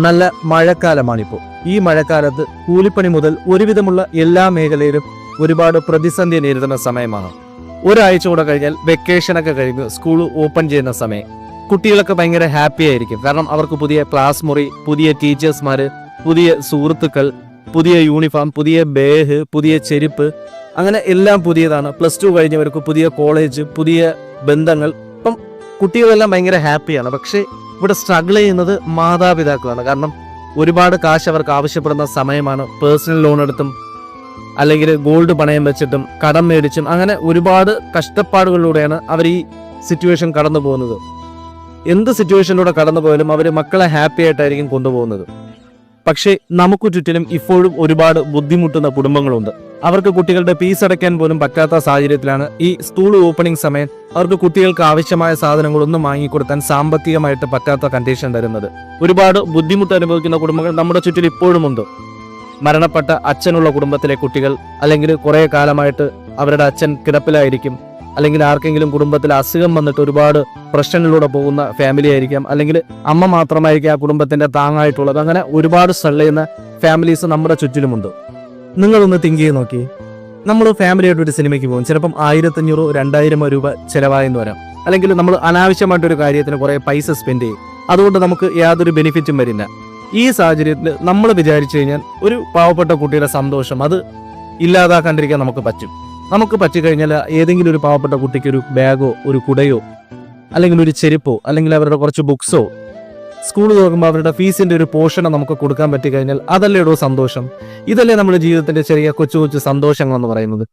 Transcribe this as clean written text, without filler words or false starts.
നല്ല മഴക്കാലമാണിപ്പോൾ. ഈ മഴക്കാലത്ത് കൂലിപ്പണി മുതൽ ഒരുവിധമുള്ള എല്ലാ മേഖലയിലും ഒരുപാട് പ്രതിസന്ധി നേരിടുന്ന സമയമാണ്. ഒരാഴ്ച കൂടെ കഴിഞ്ഞാൽ വെക്കേഷനൊക്കെ കഴിഞ്ഞ് സ്കൂൾ ഓപ്പൺ ചെയ്യുന്ന സമയം കുട്ടികളൊക്കെ ഭയങ്കര ഹാപ്പി ആയിരിക്കും. കാരണം അവർക്ക് പുതിയ ക്ലാസ് മുറി, പുതിയ ടീച്ചേഴ്സ്മാര്, പുതിയ സുഹൃത്തുക്കൾ, പുതിയ യൂണിഫോം, പുതിയ ബാഗ്, പുതിയ ചെരുപ്പ്, അങ്ങനെ എല്ലാം പുതിയതാണ്. +2 കഴിഞ്ഞവർക്ക് പുതിയ കോളേജ്, പുതിയ ബന്ധങ്ങൾ. ഇപ്പം കുട്ടികളെല്ലാം ഭയങ്കര ഹാപ്പിയാണ്. പക്ഷേ ഇവിടെ സ്ട്രഗിൾ ചെയ്യുന്നത് മാതാപിതാക്കളാണ്. കാരണം ഒരുപാട് കാശ് അവർക്ക് ആവശ്യപ്പെടുന്ന സമയമാണ്. പേഴ്സണൽ ലോൺ എടുത്തും അല്ലെങ്കിൽ ഗോൾഡ് പണയം വെച്ചിട്ടും കടം മേടിച്ചും അങ്ങനെ ഒരുപാട് കഷ്ടപ്പാടുകളിലൂടെയാണ് അവർ ഈ സിറ്റുവേഷൻ കടന്നു പോകുന്നത്. എന്ത് സിറ്റുവേഷനിലൂടെ കടന്നു പോയാലും അവർ മക്കളെ ഹാപ്പി ആയിട്ടായിരിക്കും കൊണ്ടുപോകുന്നത്. പക്ഷേ നമുക്ക് ചുറ്റിലും ഇപ്പോഴും ഒരുപാട് ബുദ്ധിമുട്ടുന്ന കുടുംബങ്ങളുണ്ട്. അവർക്ക് കുട്ടികളുടെ ഫീസ് അടയ്ക്കാൻ പോലും പറ്റാത്ത സാഹചര്യത്തിലാണ് ഈ സ്കൂൾ ഓപ്പണിംഗ് സമയം അവർക്ക് കുട്ടികൾക്ക് ആവശ്യമായ സാധനങ്ങളൊന്നും വാങ്ങിക്കൊടുക്കാൻ സാമ്പത്തികമായിട്ട് പറ്റാത്ത കണ്ടീഷൻ വരുന്നത്. ഒരുപാട് ബുദ്ധിമുട്ട് അനുഭവിക്കുന്ന കുടുംബങ്ങൾ നമ്മുടെ ചുറ്റിൽ ഇപ്പോഴുമുണ്ട്. മരണപ്പെട്ട അച്ഛനുള്ള കുടുംബത്തിലെ കുട്ടികൾ, അല്ലെങ്കിൽ കുറേ കാലമായിട്ട് അവരുടെ അച്ഛൻ കിടപ്പിലായിരിക്കും, അല്ലെങ്കിൽ ആർക്കെങ്കിലും കുടുംബത്തിൽ അസുഖം വന്നിട്ട് ഒരുപാട് പ്രശ്നങ്ങളിലൂടെ പോകുന്ന ഫാമിലി ആയിരിക്കാം, അല്ലെങ്കിൽ അമ്മ മാത്രമായിരിക്കും ആ കുടുംബത്തിന്റെ താങ്ങായിട്ടുള്ളത്. അങ്ങനെ ഒരുപാട് സ്ട്രഗിൾ ചെയ്യുന്ന ഫാമിലീസ് നമ്മുടെ ചുറ്റിലുമുണ്ട്. നിങ്ങളൊന്ന് തിങ്ക് ചെയ്ത് നോക്കി. നമ്മൾ ഫാമിലിയായിട്ട് ഒരു സിനിമയ്ക്ക് പോകും. ചിലപ്പം 1500 2000 രൂപ ചിലവായെന്ന് വരാം. അല്ലെങ്കിൽ നമ്മൾ അനാവശ്യമായിട്ടൊരു കാര്യത്തിന് കുറേ പൈസ സ്പെൻഡ് ചെയ്യും. അതുകൊണ്ട് നമുക്ക് യാതൊരു ബെനിഫിറ്റും വരില്ല. ഈ സാഹചര്യത്തിൽ നമ്മൾ വിചാരിച്ചു കഴിഞ്ഞാൽ ഒരു പാവപ്പെട്ട കുട്ടിയുടെ സന്തോഷം അത് ഇല്ലാതാക്കാണ്ടിരിക്കാൻ നമുക്ക് പറ്റും. നമുക്ക് പറ്റിക്കഴിഞ്ഞാൽ ഏതെങ്കിലും ഒരു പാവപ്പെട്ട കുട്ടിക്ക് ഒരു ബാഗോ ഒരു കുടയോ അല്ലെങ്കിൽ ഒരു ചെരുപ്പോ അല്ലെങ്കിൽ അവരുടെ കുറച്ച് ബുക്സോ സ്കൂൾ തുറക്കുമ്പോൾ അവരുടെ ഫീസിന്റെ ഒരു പോർഷനോ നമുക്ക് കൊടുക്കാൻ പറ്റിക്കഴിഞ്ഞാൽ അതല്ലേ സന്തോഷം. ഇതല്ലേ നമ്മുടെ ജീവിതത്തിന്റെ ചെറിയ കൊച്ചു കൊച്ചു സന്തോഷങ്ങൾ എന്ന് പറയുന്നത്.